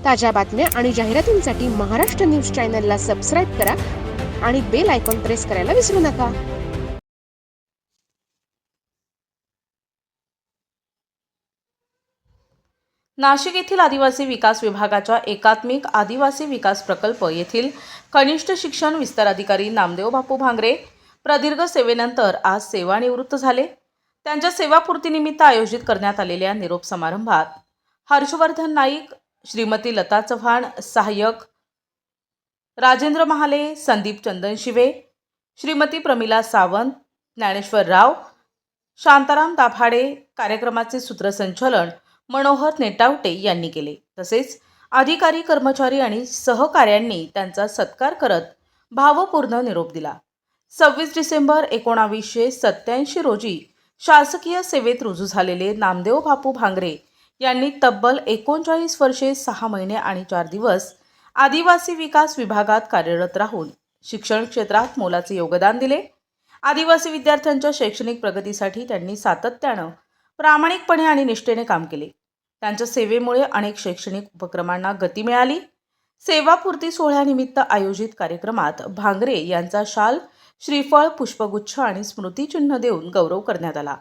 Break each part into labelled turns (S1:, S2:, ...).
S1: ताज्या बातम्या आणि जाहिरातींसाठी महाराष्ट्र न्यूज चॅनलला सबस्क्राईब करा आणि बेल आयकॉन प्रेस करायला विसरू नका.
S2: नाशिक येथील आदिवासी विकास विभागाच्या एकात्मिक आदिवासी विकास प्रकल्प येथील कनिष्ठ शिक्षण विस्तार अधिकारी नामदेव बापू भांगरे प्रदीर्घ सेवेनंतर आज सेवानिवृत्त झाले. त्यांच्या सेवापूर्तीनिमित्त आयोजित करण्यात आलेल्या निरोप समारंभात हर्षवर्धन नाईक, श्रीमती लता चव्हाण, सहाय्यक राजेंद्र महाले, संदीप चंदनशिवे, श्रीमती प्रमिला सावंत, ज्ञानेश्वर राव, शांताराम दाभाडे, कार्यक्रमाचे सूत्रसंचालन मनोहर नेटावटे यांनी केले. तसेच अधिकारी, कर्मचारी आणि सहकाऱ्यांनी त्यांचा सत्कार करत भावपूर्ण निरोप दिला. 26 डिसेंबर 1987 रोजी शासकीय सेवेत रुजू झालेले नामदेव बापू भांगरे यांनी तब्बल 39 वर्षे 6 महिने आणि 4 दिवस आदिवासी विकास विभागात कार्यरत राहून शिक्षण क्षेत्रात मोलाचे योगदान दिले. आदिवासी विद्यार्थ्यांच्या शैक्षणिक प्रगतीसाठी त्यांनी सातत्याने, प्रामाणिकपणे आणि निष्ठेने काम केले. त्यांच्या सेवेमुळे अनेक शैक्षणिक उपक्रमांना गती मिळाली. सेवापूर्ती सोहळ्यानिमित्त आयोजित कार्यक्रमात भांगरे यांचा शाल, श्रीफळ, पुष्पगुच्छ आणि स्मृतिचिन्ह देऊन गौरव करण्यात आला.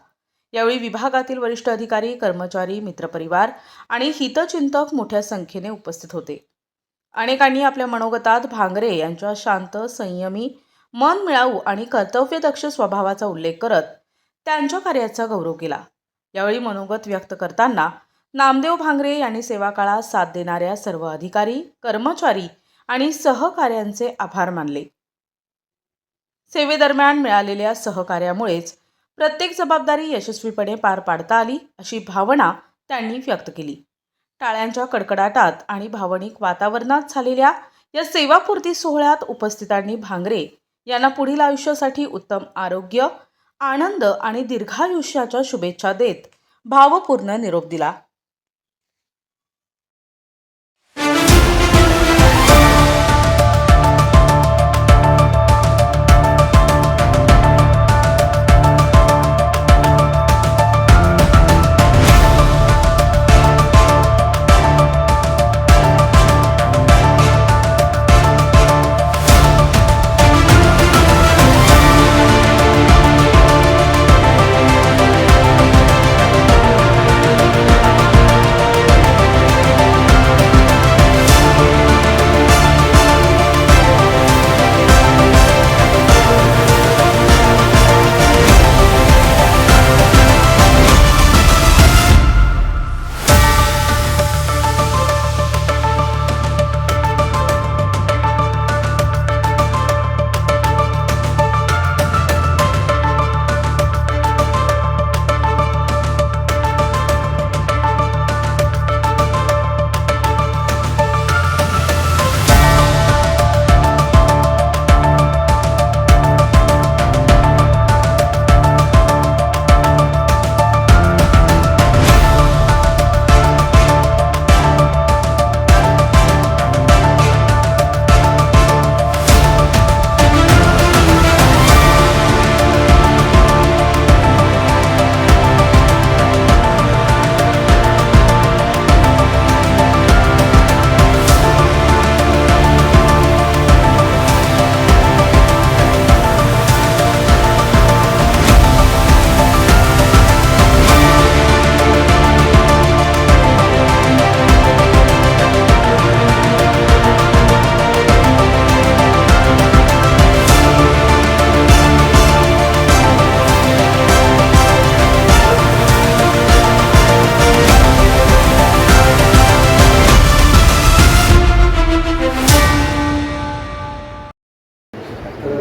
S2: यावेळी विभागातील वरिष्ठ अधिकारी, कर्मचारी, मित्रपरिवार आणि हितचिंतक मोठ्या संख्येने उपस्थित होते. अनेकांनी आपल्या मनोगतात भांगरे यांच्या शांत, संयमी, मनमिळावू आणि कर्तव्यदक्ष स्वभावाचा उल्लेख करत त्यांच्या कार्याचा गौरव केला. यावेळी मनोगत व्यक्त करताना नामदेव भांगरे यांनी सेवा काळात साथ देणाऱ्या सर्व अधिकारी, कर्मचारी आणि सहकाऱ्यांचे आभार मानले. सेवेदरम्यान मिळालेल्या सहकार्यामुळेच प्रत्येक जबाबदारी यशस्वीपणे पार पाडता आली, अशी भावना त्यांनी व्यक्त केली. टाळ्यांच्या कडकडाटात आणि भावनिक वातावरणात झालेल्या या सेवापूर्ती सोहळ्यात उपस्थितांनी भांगरे यांना पुढील आयुष्यासाठी उत्तम आरोग्य, आनंद आणि दीर्घायुष्याच्या शुभेच्छा देत भावपूर्ण निरोप दिला.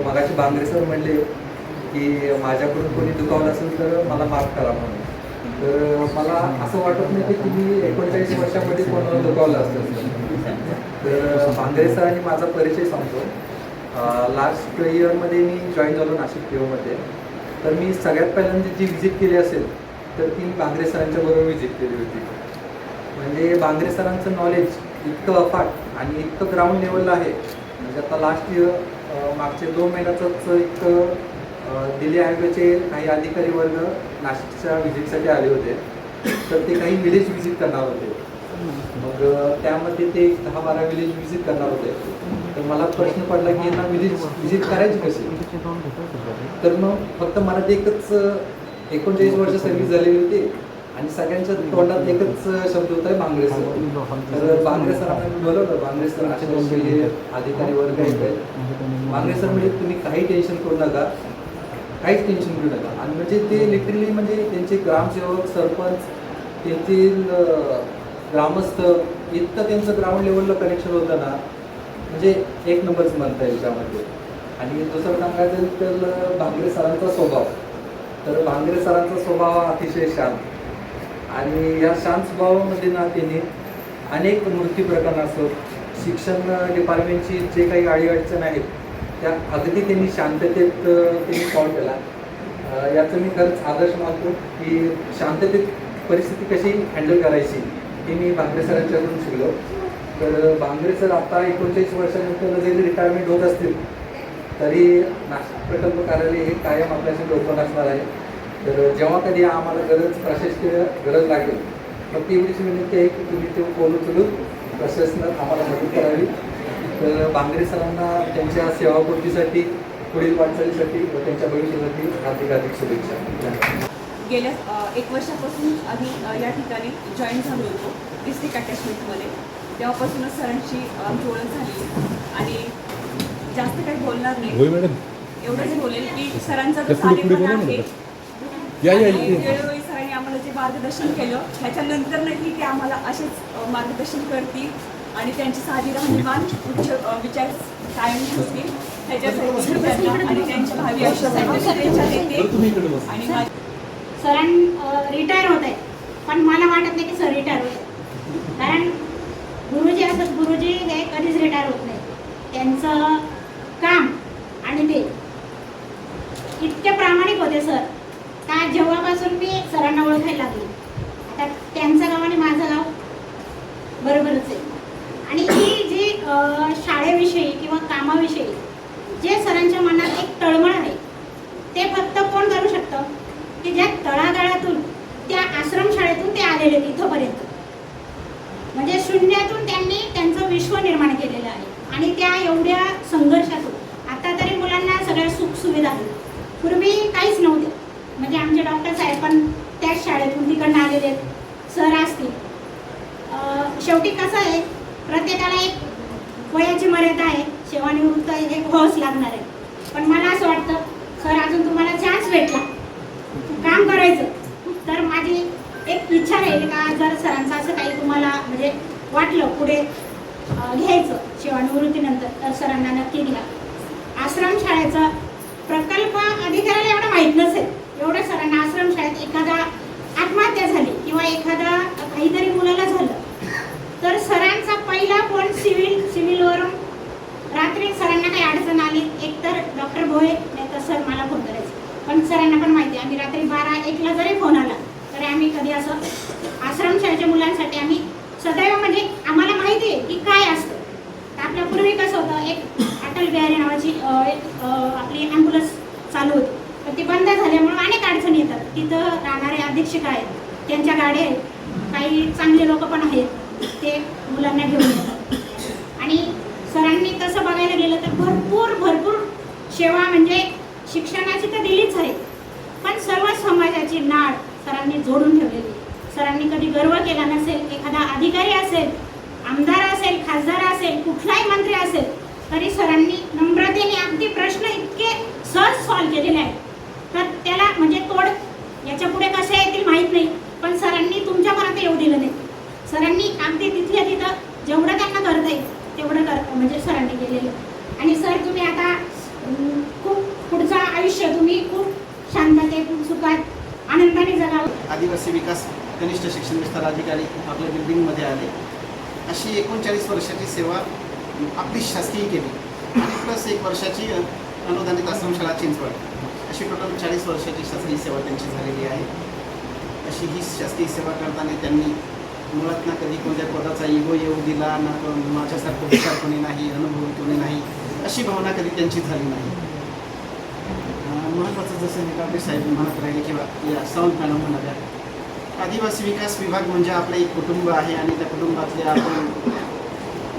S3: मगाशी भांगरे सर म्हणले की माझ्याकडून कोणी दुखावलं असेल तर मला माफ करा म्हणून. तर मला असं वाटत नाही की तुम्ही 39 वर्षामध्ये कोणाला दुखावलं असेल. तर भांगरे सरांनी माझा परिचय सांगतो. लास्ट इयरमध्ये मी जॉईन झालो नाशिक पीओमध्ये. तर मी सगळ्यात पहिल्यांदा जी व्हिजिट केली असेल तर ती भांगरे सरांच्या बरोबर व्हिजिट केली होती. म्हणजे भांगरे सरांचं नॉलेज इतकं अफाट आणि इतकं ग्राउंड लेवलला आहे. म्हणजे आता लास्ट इयर मागचे 2 महिन्यातच एक दिल्ली हायवेचे काही अधिकारी वर्ग नाशिकच्या व्हिजिटसाठी आले होते. तर ते काही विलेज व्हिजिट करणार होते. मग त्यामध्ये ते 10-12 विलेज व्हिजिट करणार होते. तर मला प्रश्न पडला की यांना व्हिजिट करायची कशी. तर मग फक्त मला ते एकच 39 वर्ष सर्व्हिस झालेली होती आणि सगळ्यांच्या तोंडात एकच शब्द होता आहे भांगरे सर. तर भांगरे सरांना मी बोलवलं, भांगरे सर असे अधिकारी वर्ग आहेत. भांगरे सर म्हणजे तुम्ही काही टेन्शन करू नका, काहीच टेन्शन घेऊ नका. आणि म्हणजे ते लिटरली म्हणजे त्यांचे ग्रामसेवक, सरपंच, तेथील ग्रामस्थ इतकं त्यांचं ग्राउंड लेवलला कनेक्शन होतं ना, म्हणजे एक नंबरच म्हणता येईल त्यामध्ये. आणि दुसरं सांगायचं तर भांगरे सरांचा स्वभाव, तर भांगरे सरांचा स्वभाव हा अतिशय शांत. आणि या शांत स्वभावामध्ये ना त्यांनी अनेक मूर्ती प्रकरण असो, शिक्षण डिपार्टमेंटची जे काही अडीअडचण आहेत त्या अगदी त्यांनी शांततेत त्यांनी सॉल्व केला. याचं मी खरंच आदर्श मानतो की शांततेत परिस्थिती कशी हँडल करायची हे मी भांगरे सरांच्याकडून शिकलो. तर भांगरे सर आता 39 वर्षानंतर जरी रिटायरमेंट होत असतील तरी नाशिक प्रकल्प कार्यालय हे कायम आपल्याशी ओपन असणार आहे. तर जेव्हा कधी आम्हाला प्रशासकीय गरज लागेल मग तेवढीच विनंती आहे की तुम्ही ते फोन उचलून प्रशासनात आम्हाला मदत करावी. तर भांगरे सरांना त्यांच्या सेवापूर्तीसाठी, पुढील वाटचालीसाठी व त्यांच्या भविष्यासाठी हार्दिक शुभेच्छा.
S4: गेल्या 1 वर्षापासून आम्ही या ठिकाणी जॉईन झालो होतो डिस्ट्रिक्ट अटॅचमेंटमध्ये. तेव्हापासूनच सरांची आमची ओळख झाली आणि जास्त काही बोलणार नाही, एवढंच बोलेल की सरांचा जो कार्यक्रम आहे वेळोवेळी सरांनी आम्हाला जे मार्गदर्शन केलं ह्याच्यानंतरही ते आम्हाला असेच मार्गदर्शन करतील आणि त्यांची साधी राहणीमान उच्च विचार कायम ठेवतील ह्याच्यासाठी त्यांना आणि त्यांच्या भावी आयुष्यासाठी शुभेच्छा देते. आणि
S5: सरां रिटायर होत आहे पण मला वाटत नाही की सर रिटायर होत आहे. कारण गुरुजी असत, गुरुजी हे कधीच रिटायर होत नाही. त्यांचं काम आणि ते इतके प्रामाणिक होते सर का जेव्हापासून मी सरांना ओळखायला लागली. आता त्यांचं गाव आणि माझं गाव बरोबरच आहे. आणि ही जी शाळेविषयी किंवा कामाविषयी जे सरांच्या मनात एक तळमळ आहे ते फक्त कोण करू शकतं की ज्या तळागाळातून त्या आश्रमशाळेतून ते आलेले इथंपर्यंत. म्हणजे शून्यातून त्यांनी त्यांचं विश्व निर्माण केलेलं आहे. आणि त्या एवढ्या संघर्षातून आता तरी मुलांना सगळ्या सुखसुविधा आहेत, पूर्वी काहीच नव्हते. म्हणजे आमचे डॉक्टर साहेब पण त्याच शाळेतून तिकडनं आलेले आहेत, सर असतील. शेवटी कसं आहे प्रत्येकाला एक वयाची मर्यादा आहे, सेवानिवृत्त एक व्हावंच लागणार आहे. पण मला असं वाटतं सर अजून तुम्हाला चान्स भेटला काम करायचं तर माझी एक इच्छा राहील का जर सरांचं असं काही तुम्हाला म्हणजे वाटलं पुढे घ्यायचं सेवानिवृत्तीनंतर तर सरांना नक्की घ्या. आश्रमशाळेचा प्रकल्प अधिकाऱ्याला एवढं माहीत नसेल, एवढं सरांना आश्रमशाळेत एखादा आत्महत्या झाली किंवा एखादा काहीतरी मुलाला झालं तर सरांचा पहिला फोन सिव्हिलवरून रात्री सरांना काही अडचण आली एकतर डॉक्टर भोये नाही तर सर मला फोन करायचे. पण सरांना पण माहिती आहे आम्ही रात्री 12-1ला जरी फोन आला तरी आम्ही कधी असं आश्रमशाळेच्या मुलांसाठी आम्ही सदैव म्हणजे आम्हाला माहिती आहे की काय असतं. तर आपल्या पूर्वी कसं होतं एक अटल बिहारी नावाची आपली ॲम्ब्युलन्स चालू होती तर ती बंद झाल्यामुळं अनेक अडचणी येतात. तिथं राहणारे अधीक्षक आहेत, त्यांच्या गाड्या आहेत, काही चांगले लोक पण आहेत ते मुलांना घेऊन येतात. आणि सरांनी तसं बघायला गेलं तर भरपूर सेवा म्हणजे शिक्षणाची तर दिलीच आहे पण सर्व समाजाची नाळ सरांनी जोडून ठेवलेली. सरांनी कधी गर्व केला नसेल. एखादा अधिकारी असेल, आमदार असेल, खासदार असेल, कुठलाही मंत्री असेल तरी सरांनी नम्रतेने अगदी प्रश्न इतके सहज सॉल्व केलेले आहेत तर त्याला म्हणजे तोड याच्या पुढे कसे येतील माहीत नाही पण सरांनी तुमच्यापर्यंत येऊ दिलं नाही. सरांनी अगदी तिथल्या तिथं जेवढं त्यांना करता येईल तेवढं म्हणजे सरांनी केलेलं. आणि सर तुम्ही आता खूप पुढचं आयुष्य तुम्ही खूप शांततेत सुखात आनंदाने जगावं.
S6: आदिवासी विकास कनिष्ठ शिक्षण विस्तार अधिकारी आपल्या बिल्डिंगमध्ये आले. अशी 39 वर्षाची सेवा आपली शासकीय केली आणि प्लस 1 वर्षाची अनुदानित आश्रमशाळा चिंचवड अशी टोटल 40 वर्षाची शासकीय सेवा त्यांची झालेली आहे. अशी ही शासकीय सेवा करताना त्यांनी मुळात ना कधी कोणत्या पदाचा इगो येऊ दिला ना माझ्यासारखं विचार कोणी नाही, अनुभव कोणी नाही अशी भावना कधी त्यांची झाली नाही. महत्त्वाचं जसं निकाबे साहेब म्हणत राहिले किंवा या सावंत मॅडम म्हणाल्या आदिवासी विकास विभाग म्हणजे आपलं एक कुटुंब आहे आणि त्या कुटुंबातले आपण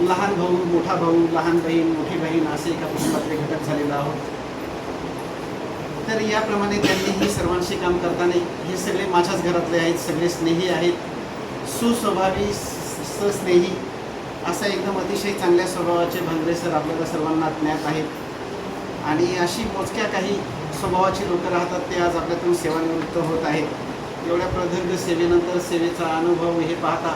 S6: लहान भाऊ, मोठा भाऊ, लहान बहीण, मोठी बहीण असे एका कुटुंबातले घटक झालेलो आहोत. तर याप्रमाणे त्यांनीही सर्वांशी काम करताना हे सगळे माझ्याच घरातले आहेत, सगळे स्नेही आहेत, सुस्वभावी, सस्नेही असा एकदम अतिशय चांगल्या स्वभावाचे भांगरे सर आपल्याला सर्वांना ज्ञात आहेत. आणि अशी मोजक्या काही स्वभावाची लोकं राहतात ते आज आपल्यातून सेवानिवृत्त होत आहेत. एवढ्या प्रदीर्घ सेवेनंतर सेवेचा अनुभव हे पाहता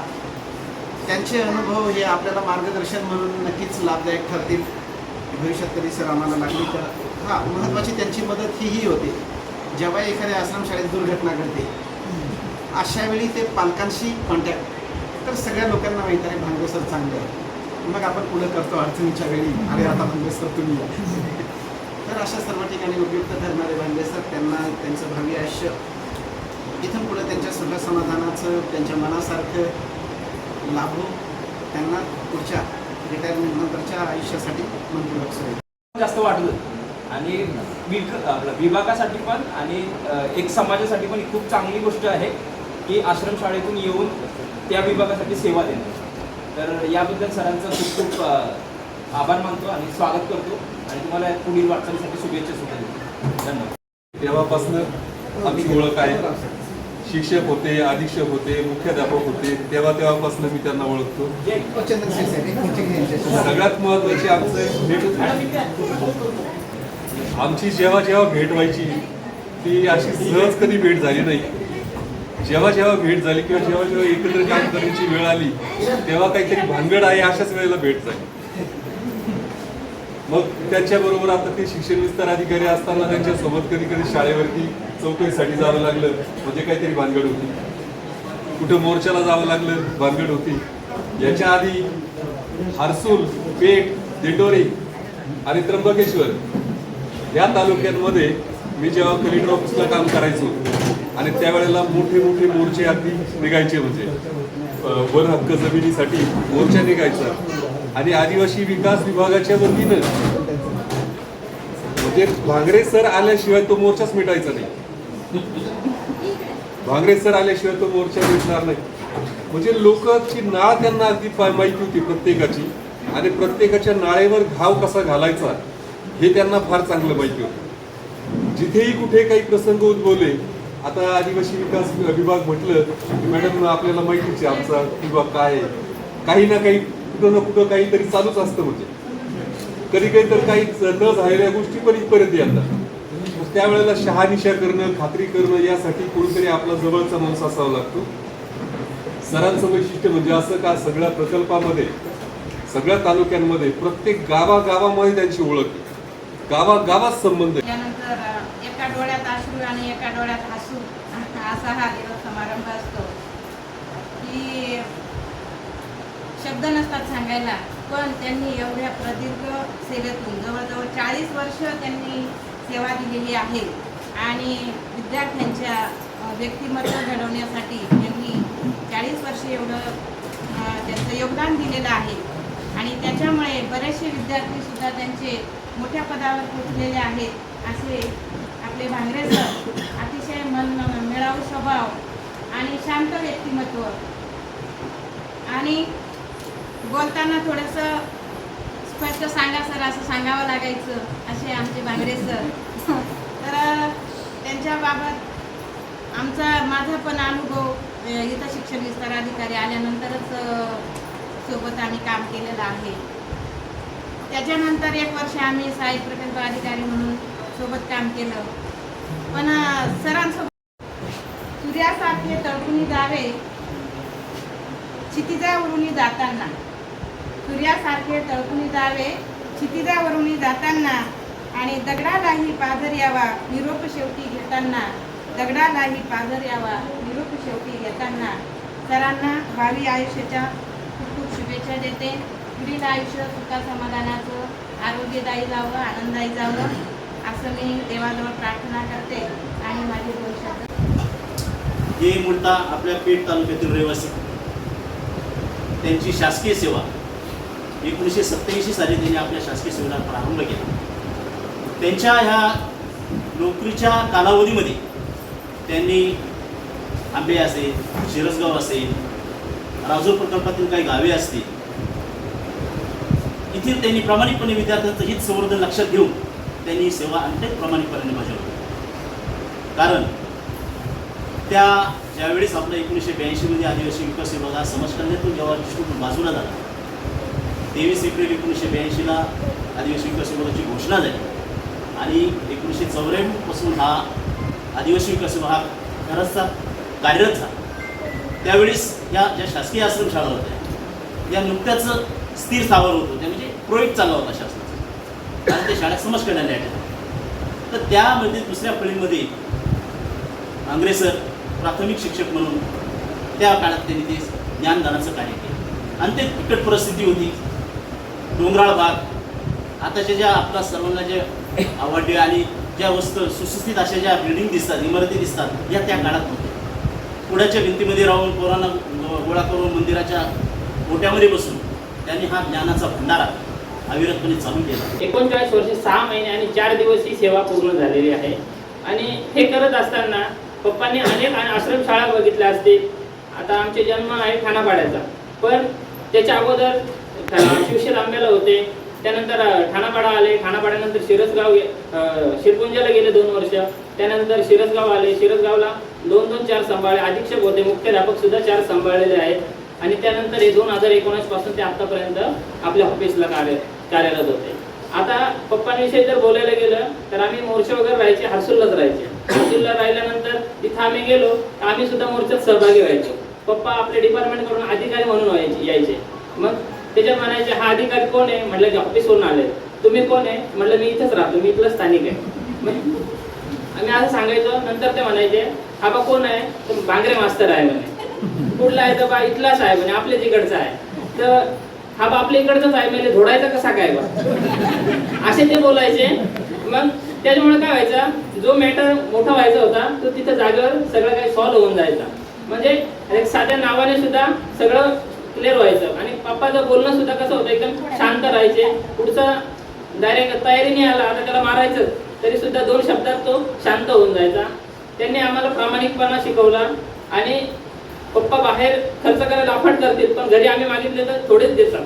S6: त्यांचे अनुभव हे आपल्याला मार्गदर्शन म्हणून नक्कीच लाभदायक ठरतील. भविष्यात कधी सर आम्हाला लागली तर हां, महत्त्वाची त्यांची मदत ही होते जेव्हा एखाद्या आश्रमशाळेत दुर्घटना घडते अशावेळी ते पालकांशी कॉन्टॅक्ट, तर सगळ्या लोकांना माहीत आहे भांगरे सर चांगले आहे, मग आपण पुढं करतो अडचणीच्या वेळी, अरे आता भांगरे सर तुम्ही या. तर अशा सर्व ठिकाणी उपयुक्त ठरणारे भांगरे सर त्यांना त्यांचं भावी आयुष्य इथून पुढे त्यांच्या सुख समाधानाचं, त्यांच्या मनासारखं लाभो, त्यांना पुढच्या रिटायरमेंट नंतरच्या आयुष्यासाठी मनपूर्वक सोय
S7: जास्त वाढलं आणि आपल्या विभागासाठी पण आणि एक समाजासाठी पण खूप चांगली गोष्ट आहे की आश्रमशाळेतून येऊन त्या विभागासाठी सेवा देणं. तर याबद्दल सरांचं खूप खूप आभार मानतो आणि स्वागत करतो आणि तुम्हाला पुढील वाटचालीसाठी शुभेच्छा सुद्धा देतो. धन्यवाद.
S8: तेव्हापासून आमची ओळख आहे. शिक्षक होते, अधीक्षक होते, मुख्याध्यापक होते, तेव्हापासून मी त्यांना ओळखतो. सगळ्यात महत्त्वाची आमचं भेट होती. आमची जेव्हा भेट व्हायची ती अशी सहज कधी भेट झाली नाही. जेव्हा भेट झाली किंवा जेव्हा एकत्र काम करण्याची वेळ आली तेव्हा काहीतरी भानगड आहे अशाच वेळेला भेट झाली. मग त्याच्याबरोबर आता ते शिक्षण विस्तार अधिकारी असताना त्यांच्यासोबत कधी शाळेवरती चौकशीसाठी जावं लागलं म्हणजे काहीतरी भानगड होती, कुठं मोर्चाला जावं लागलं भानगड होती. याच्या आधी हर्सूल, पेठ, दिंडोरी आणि त्र्यंबकेश्वर या तालुक्यांमध्ये मी जेव्हा कलेक्टर ऑफिसला काम करायचो आणि त्यावेळेला मोठे मोर्चे अगदी निघायचे, म्हणजे वन हक्क जमिनीसाठी मोर्चा निघायचा आणि आदिवासी विकास विभागाच्या वतीनं म्हणजे भांगरे सर आल्याशिवाय तो मोर्चाच मिटायचा नाही. भांगरे सर आल्याशिवाय तो मोर्चा मिटणार नाही. म्हणजे लोकांची नाळ त्यांना अगदी माहिती होती प्रत्येकाची आणि प्रत्येकाच्या नाळेवर घाव कसा घालायचा हे त्यांना फार चांगलं माहिती होतं. जिथेही कुठे काही प्रसंग उद्भवले, आता आदिवासी विकास विभाग म्हटलं की मॅडम आपल्याला माहितीच आहे आमचा विभाग काय आहे, काही ना काही कुठं ना कुठं काहीतरी चालूच असतं. म्हणजे कधी तर काही न झालेल्या गोष्टी पण इथपर्यंत येतात. त्यावेळेला शहानिशा करणं, खात्री करणं यासाठी कोणीतरी आपला जवळचा माणूस असावा लागतो. सरांचं वैशिष्ट्य म्हणजे असं का सगळ्या प्रकल्पामध्ये, सगळ्या तालुक्यांमध्ये, प्रत्येक गावागावामध्ये त्यांची ओळख, गावागावात संबंध.
S5: त्यानंतर एका डोळ्यात अश्रू आणि एका डोळ्यात हसू असा हा दिवस समारंभ असतो की शब्द नसतात सांगायला. पण त्यांनी एवढ्या प्रदीर्घ सेवेतून जवळजवळ 40 वर्ष त्यांनी सेवा दिलेली आहे आणि विद्यार्थ्यांच्या व्यक्तिमत्व घडवण्यासाठी त्यांनी 40 वर्ष एवढं त्यांचं योगदान दिलेलं आहे आणि त्याच्यामुळे बरेचसे विद्यार्थीसुद्धा त्यांचे मोठ्या पदावर पोचलेले आहेत. असे आपले भांगरे सर अतिशय मिळावू स्वभाव आणि शांत व्यक्तिमत्व आणि बोलताना थोडंसं स्पष्ट सांगा सर असं सांगावं लागायचं असे आमचे भांगरे सर. तर त्यांच्याबाबत माझा पण अनुभव इथं शिक्षण विस्तार अधिकारी आल्यानंतरच सोबत आम्ही काम केलेलं आहे. त्याच्यानंतर 1 वर्ष आम्ही सहाय्यक प्रकल्प अधिकारी म्हणून सोबत काम केलं. पण सरांसोबत सूर्यासारखे तळपुनी जावे क्षितिजावरून जाताना, सूर्यासारखे तळपुनी जावे क्षितिजावरून जाताना आणि दगडालाही पाझर यावा निरोप शेवटी घेताना, दगडालाही पाझर यावा निरोप शेवटी घेताना. सरांना भावी आयुष्याच्या खूप शुभेच्छा देते. पुढील आयुष्य सुखा समाधानाचं, आरोग्यदायी जावं, आनंददायी जावं असं मी देवाजवळ प्रार्थना करते आणि माझे भविष्यात.
S9: हे मूळतः आपल्या पेठ तालुक्यातील रहिवासी, त्यांची शासकीय सेवा 1987 साली त्यांनी आपल्या शासकीय सेवेला प्रारंभ केला. त्यांच्या ह्या नोकरीच्या कालावधीमध्ये त्यांनी आंबे असेल, शिरसगाव असेल, राजूर प्रकल्पातील काही गावे असतील, इथे त्यांनी प्रामाणिकपणे विद्यार्थ्यांचं हित संवर्धन लक्षात घेऊन त्यांनी ही सेवा अत्यंत प्रामाणिकपणे बजावली. कारण त्या ज्यावेळेस आपला 1982 आदिवासी विकास विभाग हा समाजकल्याणातून जेव्हा दृष्टिकोन बाजूला झाला, 23 एप्रिल 1982 आदिवासी विकास विभागाची घोषणा झाली आणि 1994 पासून हा आदिवासी विकास विभाग खरंचचा कार्यरत झाला. त्यावेळेस या ज्या शासकीय आश्रमशाळा होत्या या नुकत्याच स्थिर स्थावर होत होत्या, म्हणजे प्रोजेक्ट चालला होता शासनाचा आणि त्या शाळा समाजकल्याण याच्या. तर त्यामध्ये दुसऱ्या फळीमध्ये भांगरे सर प्राथमिक शिक्षक म्हणून त्या काळात त्यांनी ते ज्ञानदानाचं कार्य केलं आणि ते बिकट परिस्थिती होती. डोंगराळ भाग, आताच्या ज्या आपला सर्वांना जे आवडले आणि ज्या वस्तू सुस्थितीत अशा ज्या बिल्डिंग दिसतात, इमारती दिसतात, या त्या काळात होत्या. पुण्याच्या भिंतीमध्ये राहून पोरांना गोळा करून मंदिराच्या ओट्यामध्ये बसून त्यांनी हा ज्ञानाचा भंडारा अविरतपणे चालू केला.
S10: 39 वर्षे 6 महिने आणि 4 दिवस ही सेवा पूर्ण झालेली आहे. आणि हे करत असताना पप्पांनी अनेक आश्रमशाळा बघितल्या असतील. आता आमचे जन्म आहे ठाणापाड्याचा, पण त्याच्या अगोदर शिवशेर आंब्याला होते, त्यानंतर ठाणापाडा आले, ठाणापाड्यानंतर शिरसगाव, शिरपुंजाला गेले 2 वर्ष, त्यानंतर शिरसगाव आले, शिरसगावला 2-4 सांभाळले, अधीक्षक होते, मुख्याध्यापक सुद्धा 4 सांभाळलेले आहेत. आणि त्यानंतर हे 2019 पासून ते आतापर्यंत आपल्या ऑफिसला कार्यरत होते. आता पप्पांविषयी जर बोलायला गेलं तर आम्ही मोर्चे वगैरे राहायचे, हर्सुललाच राहायचे. हर्सुलला राहिल्यानंतर तिथं आम्ही गेलो तर आम्ही सुद्धा मोर्चात सहभागी व्हायचो. पप्पा आपल्या डिपार्टमेंटकडून अधिकारी म्हणून यायचे. मग त्याच्यात म्हणायचे, हा अधिकारी कोण आहे? म्हटलं की ऑफिसवरून आले. तुम्ही कोण आहे? म्हटलं मी इथंच राहतो, मी इथलं स्थानिक आहे. मग आम्ही असं सांगायचो. नंतर ते म्हणायचे, हा बा कोण आहे? तर भांगरे मास्तर आहे म्हणे. कुठला आहे? तर बा इथलाच आहे म्हणे, आपल्याच इकडचा आहे. तर हा बा आपल्या इकडचाच आहे म्हणजे धोडायचा कसा काय बा, असे ते बोलायचे. मग त्याच्यामुळे काय व्हायचा, जो मॅटर मोठा व्हायचा होता तो तिथं जागेवर सगळं काही सॉल्व्ह होऊन जायचा. म्हणजे एक साध्या नावाने सुद्धा सगळं क्लिअर व्हायचं. आणि पप्पाचं बोलणं सुद्धा कसं होतं, एकदम शांत राहायचे. पुढचा डायरेक्ट तयारी नाही आला, आता त्याला मारायचं तरी सुद्धा 2 शब्दात तो शांत होऊन जायचा. त्यांनी आम्हाला प्रामाणिकपणा शिकवला. आणि पप्पा बाहेर खर्च करायला अफाट करतील, पण घरी आम्ही मागितले तर थोडेच देतात.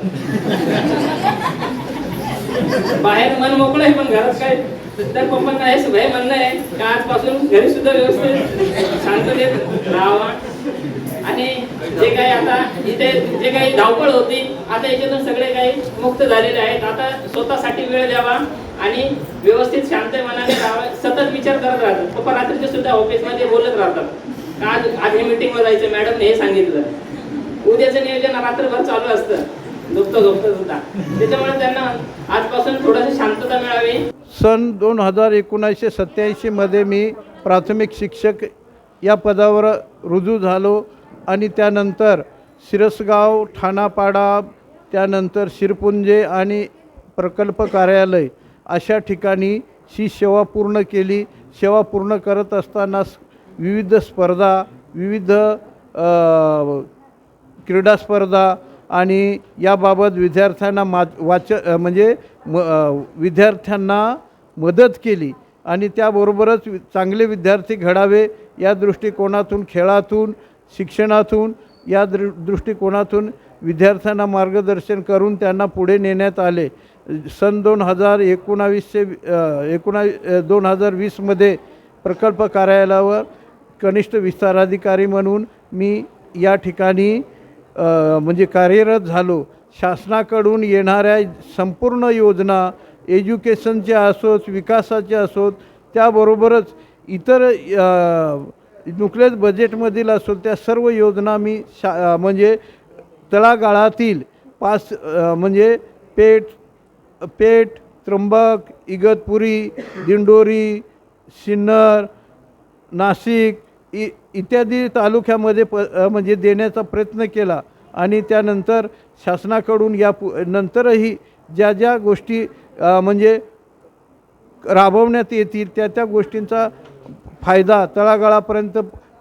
S10: बाहेर मन मोकळं आहे, पण घरात काय. तर पप्पांना हे म्हणणं आहे की आजपासून घरी सुद्धा व्यवस्थित शांततेत राहावा. आणि जे काही आता इथे जे काही धावपळ होती, आता याच्यातून सगळे काही मुक्त झालेले आहेत. आता स्वतःसाठी वेळ द्यावा आणि व्यवस्थित शांत मनाने राहावं. सतत विचार करत राहतात. पप्पा रात्रीचे सुद्धा ऑफिसमध्ये बोलत राहतात. आज हे मीटिंगवर जायचं, मॅडमने हे सांगितलं. उद्याचं नियोजन रात्रभर चालू असतं, झोपतं सुद्धा. त्याच्यामुळे त्यांना आजपासून थोडंसं शांतता मिळावी.
S11: सन 1987 मध्ये मी प्राथमिक शिक्षक या पदावर रुजू झालो. आणि त्यानंतर शिरसगाव, ठाणापाडा, त्यानंतर शिरपुंजे आणि प्रकल्प कार्यालय अशा ठिकाणी ही सेवा पूर्ण केली. सेवा पूर्ण करत असताना विविध स्पर्धा, विविध क्रीडा स्पर्धा आणि याबाबत विद्यार्थ्यांना विद्यार्थ्यांना मदत केली. आणि त्याबरोबरच चांगले विद्यार्थी घडावे या दृष्टिकोनातून, खेळातून, शिक्षणातून या दृष्टिकोनातून विद्यार्थ्यांना मार्गदर्शन करून त्यांना पुढे नेण्यात आले. सन 2020 मध्ये प्रकल्प कार्यालयावर कनिष्ठ विस्ताराधिकारी म्हणून मी या ठिकाणी कार्यरत झालो. शासनाकडून येणाऱ्या संपूर्ण योजना, एज्युकेशनच्या असोत, विकासाच्या असोत, त्याबरोबरच इतर नुकलेच बजेटमधील असोत, त्या सर्व योजना मी तळागाळातील 5 पेठ, त्र्यंबक, इगतपुरी, दिंडोरी, सिन्नर, नाशिक इत्यादी तालुक्यामध्ये देण्याचा प्रयत्न केला. आणि त्यानंतर शासनाकडून नंतरही ज्या ज्या गोष्टी राबवण्यात येतील त्या गोष्टींचा फायदा तळागाळापर्यंत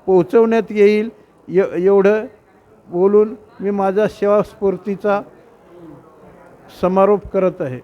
S11: पोहोचवण्यात येईल एवढं बोलून मी माझा सेवास्फूर्तीचा समारोप करत आहे.